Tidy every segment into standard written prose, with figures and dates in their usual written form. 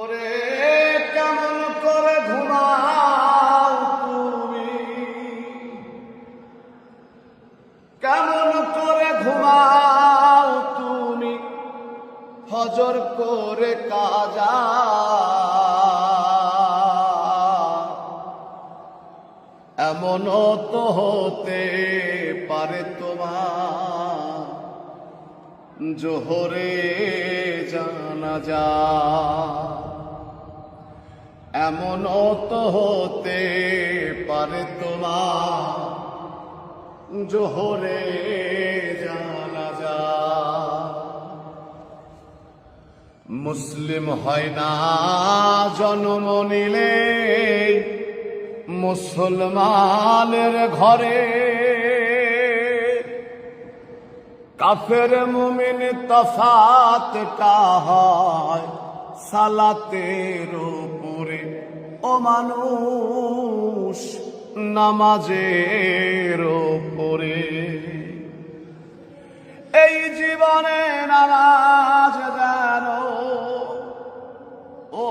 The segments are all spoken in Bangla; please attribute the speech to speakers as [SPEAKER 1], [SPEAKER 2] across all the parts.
[SPEAKER 1] ওরে কেমন করে ঘুমাও তুমি, কেমন করে ঘুমাও তুমি ফজর করে কাজা। এমনও তো হতে পারে তোমার জোহরে জানাজা, এমনও তো হতে পারে তোমার জোহরে জানাজা। মুসলিম হয় না জন্ম নিলে মুসলমানের ঘরে, কাফের মুমিন তফাতটা হয় সালাতের উপরে। ও মানুষ নামাজের উপরে, এই জীবনে নামাজ জানো ও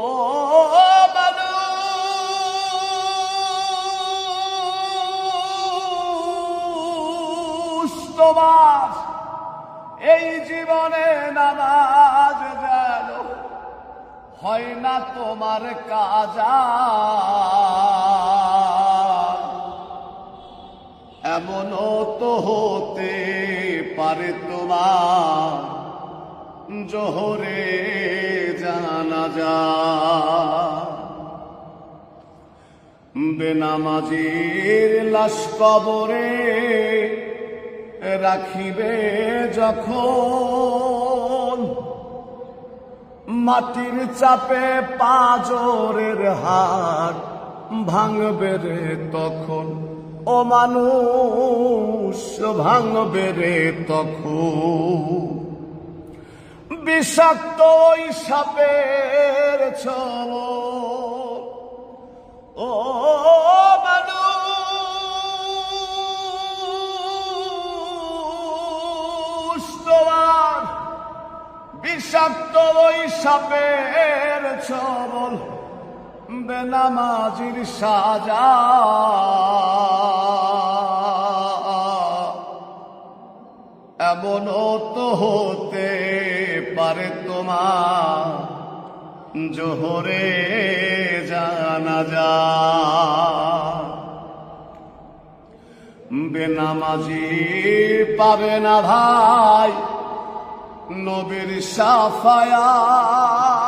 [SPEAKER 1] মানুষ, তোমার এই জীবনে নামাজ জানো হয় না তোমার কাজা। এমনও তো হতে পারে তোমার জোহরে জানাজা। বেনামাজির লাশ কবরে রাখিবে যখন, মাটির চাপে পাঁজরের হাড় ভাঙবে রে তখন। ও মানুষ ভাঙবে রে তখন। বিষাক্ত ওই সাপের ছোবল, ও মানুষ তোমার বিষাক্ত ওই সাপের ছোবল বেনামাজির সাজা। এমনও তো হতে পারে তোমার জোহরে জানাজা। বেনামাজি পাবে না ভাই নবীর শাফায়া।